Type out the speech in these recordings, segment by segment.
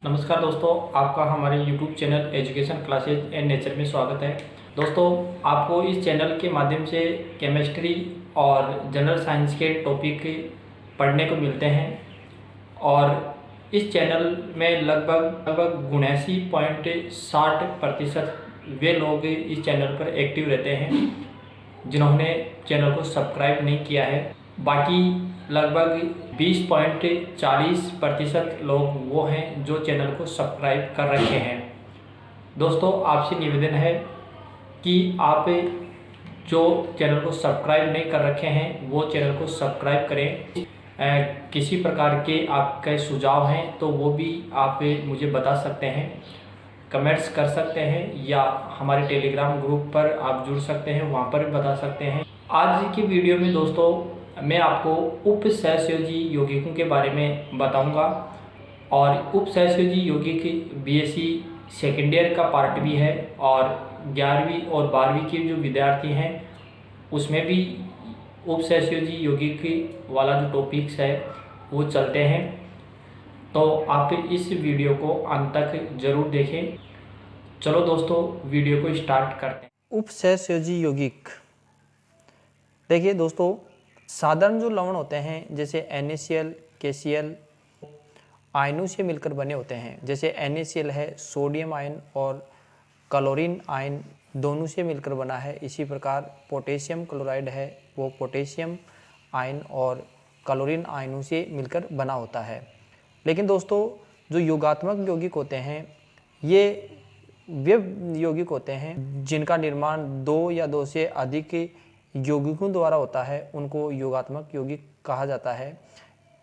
नमस्कार दोस्तों, आपका हमारे YouTube channel education classes and nature में स्वागत है। दोस्तों, आपको इस चैनल के माध्यम से केमिस्ट्री और जनरल साइंस के टॉपिक पढ़ने को मिलते हैं और इस चैनल में लगभग 79.60% वे लोग इस चैनल पर एक्टिव रहते हैं जिन्होंने चैनल को सब्सक्राइब नहीं किया है। बाकी लगभग 20.40% लोग वो हैं जो चैनल को सब्सक्राइब कर रखे हैं। दोस्तों, आपसे निवेदन है कि आप जो चैनल को सब्सक्राइब नहीं कर रखे हैं वो चैनल को सब्सक्राइब करें। किसी प्रकार के आपके सुझाव हैं तो वो भी आप मुझे बता सकते हैं, कमेंट्स कर सकते हैं या हमारे टेलीग्राम ग्रुप पर आप जुड़ सकते हैं, वहाँ पर भी बता सकते हैं। आज की वीडियो में दोस्तों मैं आपको उपसहसयोजी यौगिकों के बारे में बताऊंगा और उपसहसयोजी यौगिक बीएससी सेकेंड ईयर का पार्ट भी है और 11वीं और 12वीं के जो विद्यार्थी हैं उसमें भी उपसहसयोजी यौगिक वाला जो टॉपिक्स है वो चलते हैं। तो आप इस वीडियो को अंत तक ज़रूर देखें। चलो दोस्तों, वीडियो को स्टार्ट करते हैं। उपसहसयोजी यौगिक। देखिए दोस्तों, साधारण जो लवण होते हैं जैसे NaCl, KCl आयनों से मिलकर बने होते हैं। जैसे NaCl है सोडियम आयन और क्लोरीन आयन दोनों से मिलकर बना है। इसी प्रकार पोटेशियम क्लोराइड है वो पोटेशियम आयन और क्लोरीन आयनों से मिलकर बना होता है। लेकिन दोस्तों, जो योगात्मक यौगिक होते हैं ये वे यौगिक होते हैं जिनका निर्माण दो या दो से अधिक यौगिकों द्वारा होता है, उनको योगात्मक यौगिक कहा जाता है।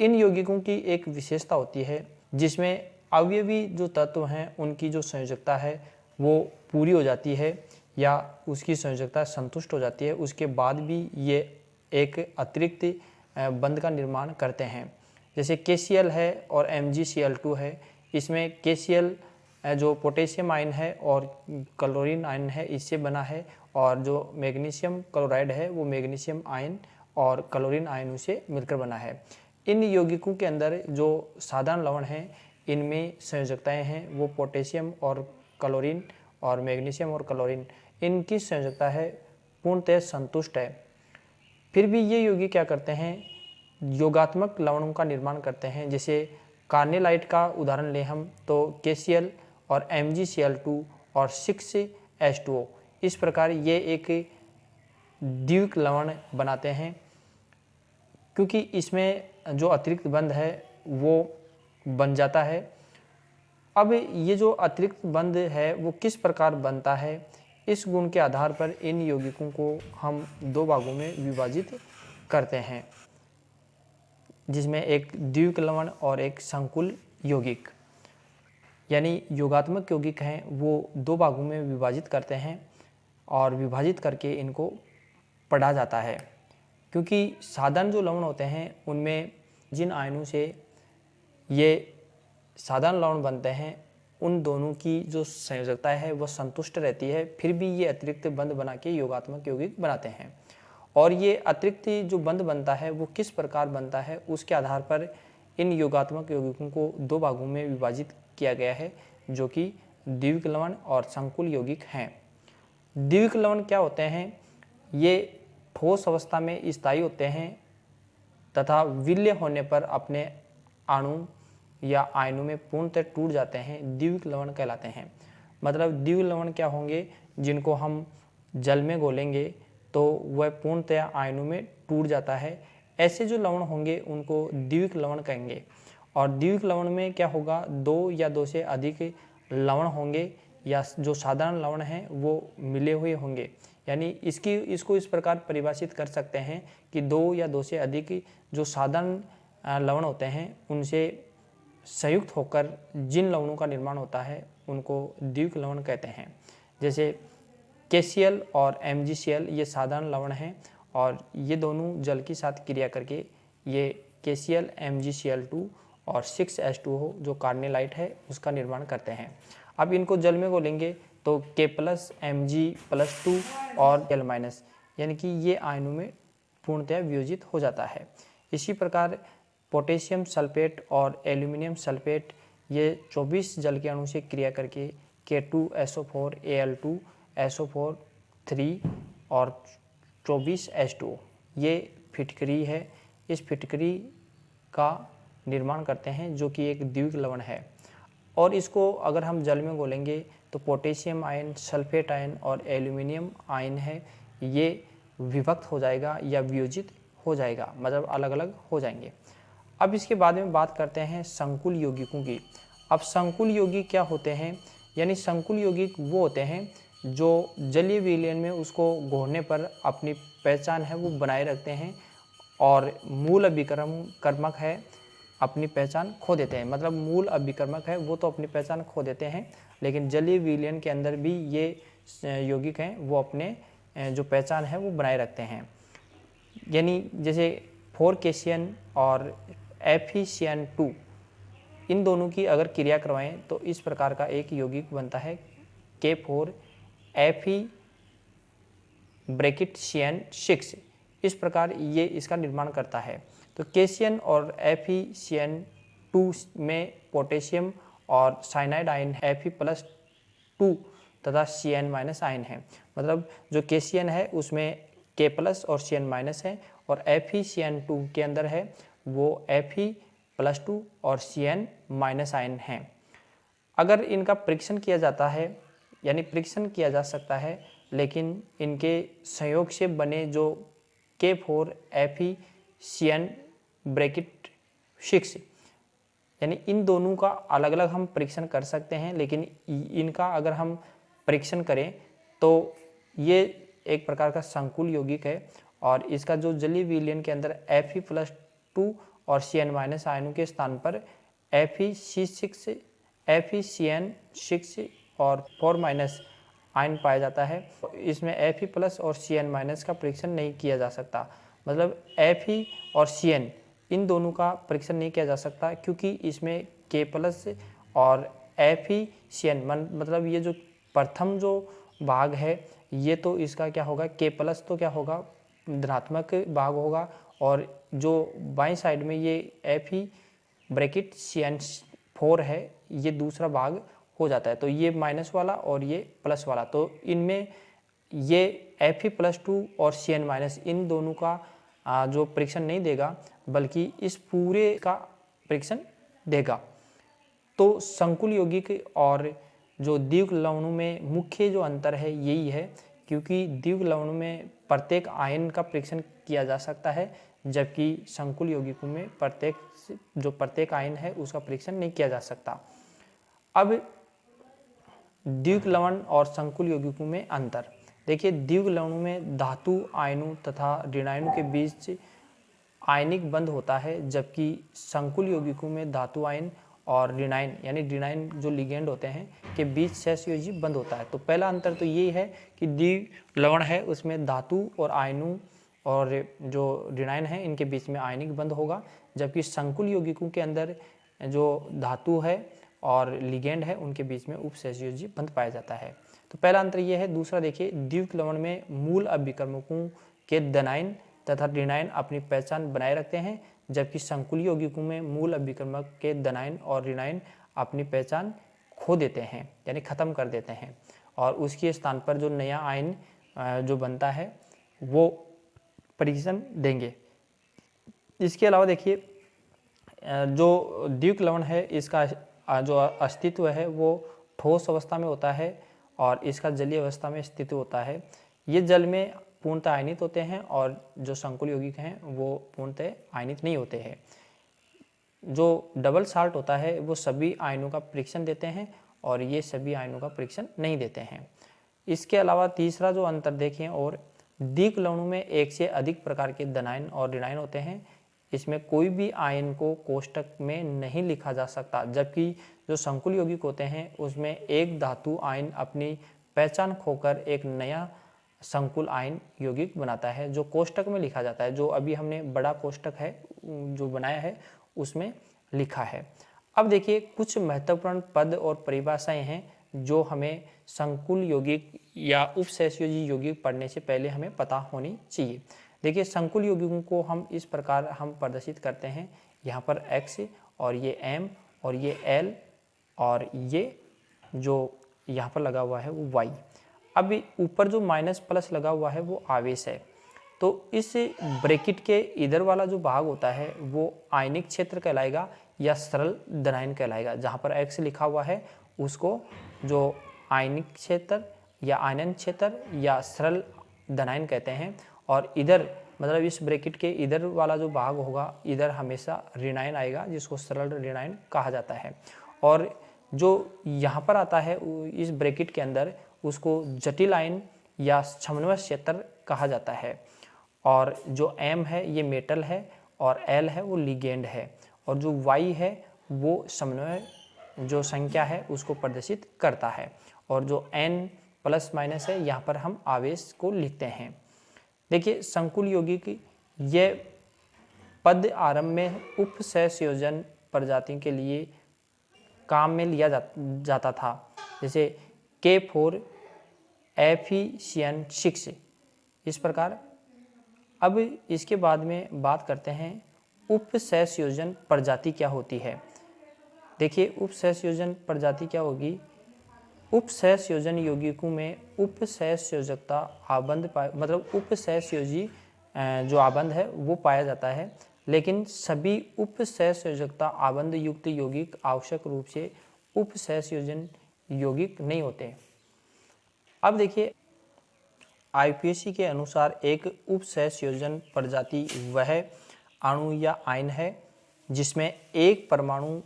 इन यौगिकों की एक विशेषता होती है जिसमें अवयवी जो तत्व हैं उनकी जो संयोजकता है वो पूरी हो जाती है या उसकी संयोजकता संतुष्ट हो जाती है, उसके बाद भी ये एक अतिरिक्त बंध का निर्माण करते हैं। जैसे KCl है और MgCl2 है। इसमें KCl जो पोटेशियम आयन है और क्लोरीन आयन है इससे बना है और जो मैग्नीशियम क्लोराइड है वो मैग्नीशियम आयन और क्लोरीन आयनों से मिलकर बना है। इन यौगिकों के अंदर जो साधारण लवण हैं इनमें संयोजकताएं हैं वो पोटेशियम और क्लोरीन और मैग्नीशियम और क्लोरीन, इनकी संयोजकता है पूर्णतः संतुष्ट है। फिर भी ये यौगिक क्या करते हैं, योगात्मक लवणों का निर्माण करते हैं। जैसे कार्नेलाइट का उदाहरण लें हम तो KCl और MgCl2 और 6H2O, इस प्रकार ये एक द्विक लवण बनाते हैं क्योंकि इसमें जो अतिरिक्त बंध है वो बन जाता है। अब ये जो अतिरिक्त बंध है वो किस प्रकार बनता है, इस गुण के आधार पर इन यौगिकों को हम दो भागों में विभाजित करते हैं, जिसमें एक द्विक लवण और एक संकुल यौगिक। यानी योगात्मक यौगिक हैं वो दो भागों में विभाजित करते हैं और विभाजित करके इनको पढ़ा जाता है। क्योंकि साधारण जो लवण होते हैं उनमें जिन आयनों से ये साधारण लवण बनते हैं उन दोनों की जो संयोजकता है वह संतुष्ट रहती है, फिर भी ये अतिरिक्त बंध बना के योगात्मक यौगिक बनाते हैं। और ये अतिरिक्त जो बंध बनता है वो किस प्रकार बनता है उसके आधार पर इन योगात्मक यौगिकों को दो भागों में विभाजित किया गया है, जो कि द्विक लवण और संकुल यौगिक हैं। द्विक लवण क्या होते हैं, ये ठोस अवस्था में स्थायी होते हैं तथा विलय होने पर अपने अणु या आयनों में पूर्णतः टूट जाते हैं, द्विक लवण कहलाते हैं। मतलब द्विक लवण क्या होंगे, जिनको हम जल में घोलेंगे तो वह पूर्णतः आयनों में टूट जाता है। ऐसे जो लवण होंगे उनको द्विक लवण कहेंगे। और द्विक लवण में क्या होगा, दो या दो से अधिक लवण होंगे या जो साधारण लवण हैं वो मिले हुए होंगे। यानी इसको इस प्रकार परिभाषित कर सकते हैं कि दो या दो से अधिक जो साधारण लवण होते हैं उनसे संयुक्त होकर जिन लवणों का निर्माण होता है उनको द्विक लवण कहते हैं। जैसे KCl और MgCl ये साधारण लवण हैं और ये दोनों जल के साथ क्रिया करके ये KCl, MgCl2 और 6H2O जो कार्नेलाइट है उसका निर्माण करते हैं। अब इनको जल में घोलेंगे तो K+, Mg+2 और L- यानी कि ये आयनों में पूर्णतः वियोजित हो जाता है। इसी प्रकार पोटेशियम सल्फेट और एल्यूमिनियम सल्फेट ये 24 जल के अणु से क्रिया करके K2SO4 Al2SO4 3 और 24 H2O ये फिटकरी है। इस फिटकरी का निर्माण करते हैं जो कि एक द्विक लवण है। और इसको अगर हम जल में घोलेंगे तो पोटेशियम आयन, सल्फेट आयन और एल्यूमिनियम आयन है, ये विभक्त हो जाएगा या वियोजित हो जाएगा, मतलब अलग अलग हो जाएंगे। अब इसके बाद में बात करते हैं संकुल यौगिकों की। अब संकुल यौगिक क्या होते हैं, यानी संकुल यौगिक वो होते हैं जो जलीय विलयन में उसको घोलने पर अपनी पहचान है वो बनाए रखते हैं और मूल अभिकर्मक है अपनी पहचान खो देते हैं। मतलब मूल अभिकर्मक है वो तो अपनी पहचान खो देते हैं, लेकिन जलीय विलयन के अंदर भी ये यौगिक हैं वो अपने जो पहचान है वो बनाए रखते हैं। यानी जैसे 4KCN और FeCN2 इन दोनों की अगर क्रिया करवाएं तो इस प्रकार का एक यौगिक बनता है K4FeCN6। इस प्रकार ये इसका निर्माण करता है। तो KCN और FeCN2 में पोटेशियम और साइनाइड आयन Fe+2 तथा Cn- आयन है। मतलब जो KCN है उसमें K+ और Cn- है और FeCN2 के अंदर है वो Fe+2 और Cn- आयन है। अगर इनका परीक्षण किया जाता है, यानी परीक्षण किया जा सकता है, लेकिन इनके संयोग से बने जो K4FeCN6 यानी इन दोनों का अलग अलग हम परीक्षण कर सकते हैं, लेकिन इनका अगर हम परीक्षण करें तो ये एक प्रकार का संकुल यौगिक है और इसका जो जलीय विलयन के अंदर Fe+2 और Cn- आयनों के स्थान पर FeCN6 और 4- आयन पाया जाता है। इसमें Fe+ और Cn- का परीक्षण नहीं किया जा सकता। मतलब Fe और Cn इन दोनों का परीक्षण नहीं किया जा सकता क्योंकि इसमें K+ और FeCN मतलब ये जो प्रथम जो भाग है ये तो इसका क्या होगा, K+ तो क्या होगा धनात्मक भाग होगा और जो बाईं साइड में ये Fe(CN4) है ये दूसरा भाग हो जाता है। तो ये माइनस वाला और ये प्लस वाला, तो इनमें ये Fe+2 और Cn- इन दोनों का जो परीक्षण नहीं देगा बल्कि इस पूरे का परीक्षण देगा। तो संकुल यौगिक और जो द्विक लवणों में मुख्य जो अंतर है यही है, क्योंकि द्विक लवणों में प्रत्येक आयन का परीक्षण किया जा सकता है जबकि संकुल यौगिकों में प्रत्येक आयन है उसका परीक्षण नहीं किया जा सकता। अब द्विक लवण और संकुल यौगिकों में अंतर देखिए। द्विक लवणों में धातु आयनों तथा ऋणायनों के बीच आयनिक बंध होता है, जबकि संकुल यौगिकों में धातु आयन और ऋणायन यानी ऋणायन जो लिगेंड होते हैं के बीच सहसंयोजी बंध होता है। तो पहला अंतर तो ये है कि द्विक लवण है उसमें धातु और आयनों और जो ऋणायन है इनके बीच में आयनिक बंध होगा, जबकि संकुल यौगिकों के अंदर जो धातु है और लिगेंड है उनके बीच में उपसहसंयोजी बंध पाया जाता है। तो पहला अंतर यह है। दूसरा देखिए, द्विक लवण में मूल अभिकर्मकों के धनायन तथा ऋणायन अपनी पहचान बनाए रखते हैं, जबकि संकुल यौगिकों में मूल अभिकर्मक के धनायन और ऋणायन अपनी पहचान खो देते हैं यानी खत्म कर देते हैं और उसके स्थान पर जो नया आयन जो बनता है वो परीक्षण देंगे। इसके अलावा देखिए जो द्विक लवण है इसका जो अस्तित्व है वो ठोस अवस्था में होता है और इसका जलीय अवस्था में अस्तित्व होता है। ये जल में पूर्णतः आयनित होते हैं और जो संकुल यौगिक हैं वो पूर्णतः आयनित नहीं होते हैं। जो डबल साल्ट होता है वो सभी आयनों का परीक्षण देते हैं और ये सभी आयनों का परीक्षण नहीं देते हैं। इसके अलावा तीसरा जो अंतर देखें, और द्विक लवणों में एक से अधिक प्रकार के धनायन और ऋणायन होते हैं। इसमें कोई भी आयन को कोष्टक में नहीं लिखा जा सकता, जबकि जो संकुल यौगिक होते हैं उसमें एक धातु आयन अपनी पहचान खोकर एक नया संकुल आयन यौगिक बनाता है जो कोष्टक में लिखा जाता है। जो अभी हमने बड़ा कोष्टक है जो बनाया है उसमें लिखा है। अब देखिए कुछ महत्वपूर्ण पद और परिभाषाएं हैं जो हमें संकुल यौगिक या उपसहसंयोजी यौगिक पढ़ने से पहले हमें पता होनी चाहिए। देखिए संकुल यौगिकों को हम इस प्रकार हम प्रदर्शित करते हैं, यहाँ पर X और ये M और ये L और ये जो यहाँ पर लगा हुआ है वो वाई। अब ऊपर जो माइनस प्लस लगा हुआ है वो आवेश है। तो इस ब्रैकेट के इधर वाला जो भाग होता है वो आयनिक क्षेत्र कहलाएगा या सरल धनायन कहलाएगा। जहाँ पर x लिखा हुआ है उसको जो आयनिक क्षेत्र या आयनन क्षेत्र या सरल धनायन कहते हैं। और इधर मतलब इस ब्रैकेट के इधर वाला जो भाग होगा इधर हमेशा ऋणायन आएगा, जिसको सरल ऋणायन कहा जाता है। और जो यहाँ पर आता है इस ब्रैकेट के अंदर उसको जटिल आयन या समन्वय क्षेत्र कहा जाता है। और जो M है ये मेटल है और L है वो लिगेंड है और जो Y है वो समन्वय जो संख्या है उसको प्रदर्शित करता है। और जो N प्लस माइनस है यहाँ पर हम आवेश को लिखते हैं। देखिए संकुल यौगिक ये पद आरंभ में उपसहसंयोजन प्रजातियों के लिए काम में लिया जाता था, जैसे K4 Fe6 इस प्रकार। अब इसके बाद में बात करते हैं उपसहसंयोजन प्रजाति क्या होती है। देखिए उपसहसंयोजन प्रजाति क्या होगी। उपसहसंयोजन यौगिकों में उपसहसंयोजकता आबंध मतलब उपसहसंयोजी जो आबंध है वो पाया जाता है, लेकिन सभी उपसहसंयोजकता आबंध युक्त यौगिक आवश्यक रूप से उपसहसंयोजन यौगिक नहीं होते। अब देखिए IUPAC के अनुसार एक उपसहसंयोजन प्रजाति वह अणु या आयन है जिसमें एक परमाणु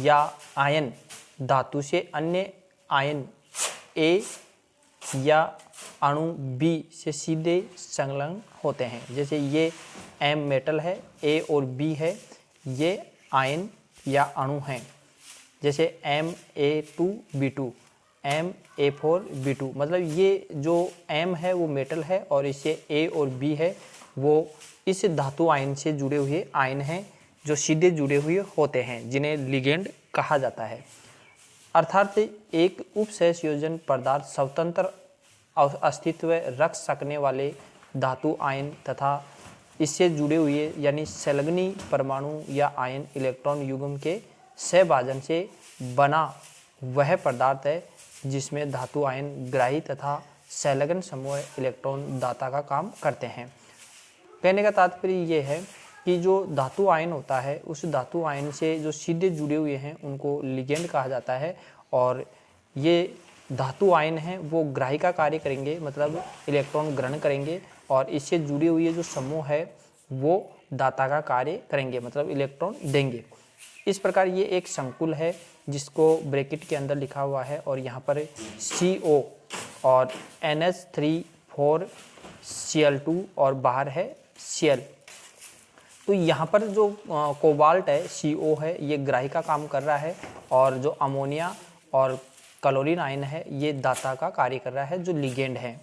या आयन धातु से अन्य आयन A या अणु B से सीधे संलग्न होते हैं। जैसे ये M मेटल है, A और B है, ये आयन या अणु हैं। जैसे Ma2B2 Ma4B2 मतलब ये जो M है वो मेटल है और इससे A और B है वो इस धातु आयन से जुड़े हुए आयन हैं जो सीधे जुड़े हुए होते हैं, जिन्हें लिगेंड कहा जाता है। अर्थात एक उपसहसंयोजन पदार्थ स्वतंत्र अस्तित्व रख सकने वाले धातु आयन तथा इससे जुड़े हुए यानी संलग्नी परमाणु या आयन इलेक्ट्रॉन युग्म के सहभाजन से बना वह पदार्थ है जिसमें धातु आयन ग्राही तथा संलग्न समूह इलेक्ट्रॉन दाता का काम करते हैं। कहने का तात्पर्य ये है कि जो धातु आयन होता है उस धातु आयन से जो सीधे जुड़े हुए हैं उनको लिगेंड कहा जाता है। और ये धातु आयन हैं वो ग्राही का कार्य करेंगे, मतलब इलेक्ट्रॉन ग्रहण करेंगे, और इससे जुड़े हुए जो समूह है वो दाता का कार्य करेंगे, मतलब इलेक्ट्रॉन देंगे। इस प्रकार ये एक संकुल है जिसको ब्रैकेट के अंदर लिखा हुआ है और यहाँ पर CO और NH3 4Cl2 और बाहर है Cl। तो यहाँ पर जो कोबाल्ट है CO है ये ग्राही का काम कर रहा है और जो अमोनिया और क्लोरीन आयन है ये दाता का कार्य कर रहा है जो लिगेंड है।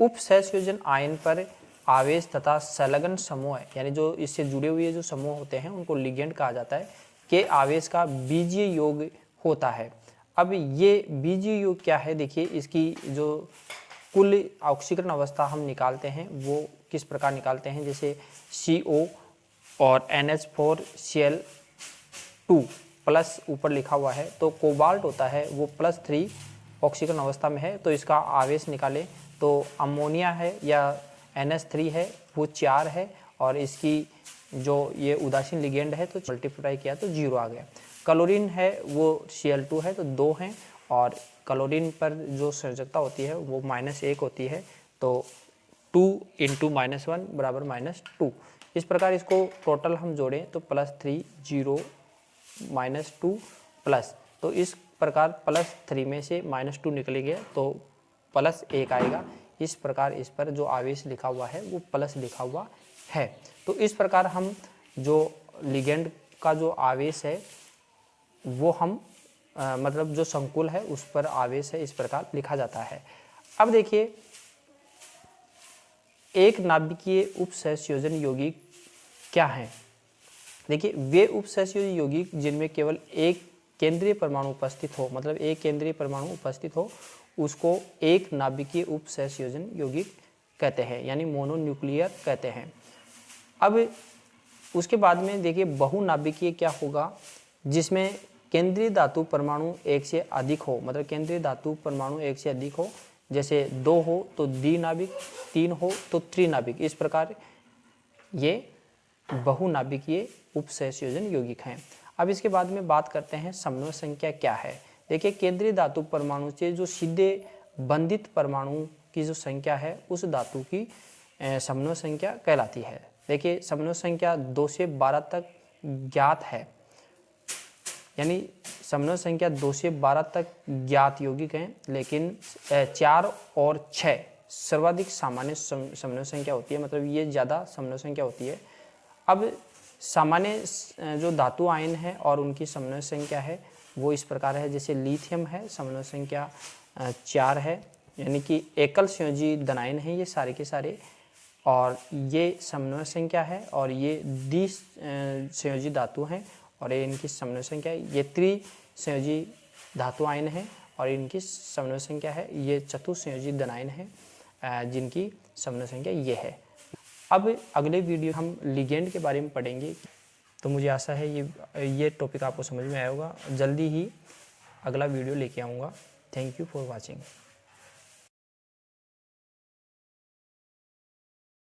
उपसहसंयोजन आयन पर आवेश तथा संलग्न समूह यानी जो इससे जुड़े हुए जो समूह होते हैं उनको लिगेंड कहा जाता है के आवेश का बीजीय योग होता है। अब ये बीजीय योग क्या है, देखिए इसकी जो कुल ऑक्सीकरण अवस्था हम निकालते हैं वो किस प्रकार निकालते हैं। जैसे CO और NH4Cl2 प्लस ऊपर लिखा हुआ है, तो कोबाल्ट होता है वो +3 ऑक्सीकरण अवस्था में है, तो इसका आवेश निकालें तो अमोनिया है या NH3 है वो 4 है और इसकी जो ये उदासीन लिगेंड है तो मल्टीप्लाई किया तो 0 आ गया। क्लोरीन है वो Cl2 है तो 2 हैं और क्लोरीन पर जो संयोजकता होती है वो -1 होती है, तो 2 × -1 बराबर -2। इस प्रकार इसको टोटल हम जोड़ें तो +3 0 -2 प्लस, तो इस प्रकार +3 में से -2 निकलेगा तो +1 आएगा। इस प्रकार इस पर जो आवेश लिखा हुआ है वो प्लस लिखा हुआ है। तो इस प्रकार हम जो लिगेंड का जो आवेश है वो हम मतलब जो संकुल है उस पर आवेश है इस प्रकार लिखा जाता है। अब देखिए एक नाभिकीय उपसहसंयोजन यौगिक क्या है। देखिए वे उपसहसंयोजन यौगिक जिनमें केवल एक केंद्रीय परमाणु उपस्थित हो, मतलब एक केंद्रीय परमाणु उपस्थित हो, उसको एक नाभिकीय उपसहसंयोजन यौगिक कहते हैं, यानी मोनोन्यूक्लियर कहते हैं। अब उसके बाद में देखिए बहुनाभिकीय क्या होगा, जिसमें केंद्रीय धातु परमाणु एक से अधिक हो, मतलब केंद्रीय धातु परमाणु एक से अधिक हो, जैसे 2 हो तो द्विनाभिक, 3 हो तो त्रिनाभिक, इस प्रकार ये बहुनाभिकीय उपसहसंयोजन यौगिक हैं। अब इसके बाद में बात करते हैं समन्वय संख्या क्या है। देखिए केंद्रीय धातु परमाणु से जो सीधे बंधित परमाणु की जो संख्या है उस धातु की समन्वय संख्या कहलाती है। देखिए समन्वय संख्या 2 से 12 तक ज्ञात है, यानी समन्वय संख्या 2 से 12 तक ज्ञात यौगिक हैं, लेकिन 4 और 6 सर्वाधिक सामान्य समन्वय संख्या होती है, मतलब ये ज़्यादा समन्वय संख्या होती है। अब सामान्य जो धातु आयन है और उनकी समन्वय संख्या है वो इस प्रकार है, जैसे लिथियम है समन्वय संख्या 4 है, यानी कि एकल संयोजी धनायन है ये सारे के सारे, और ये समन्वय संख्या है, और ये द्वि संयोजी धातु हैं और ये इनकी समन्वय संख्या है। ये त्रिसंयोजी धातु आयन है और इनकी समन्वय संख्या है। ये चतुर्संयोजी धनायन है जिनकी समन्वय संख्या ये है। अब अगले वीडियो हम लिगेंड के बारे में पढ़ेंगे, तो मुझे आशा है ये टॉपिक आपको समझ में आया होगा। जल्दी ही अगला वीडियो लेके आऊँगा। Thank you for watching.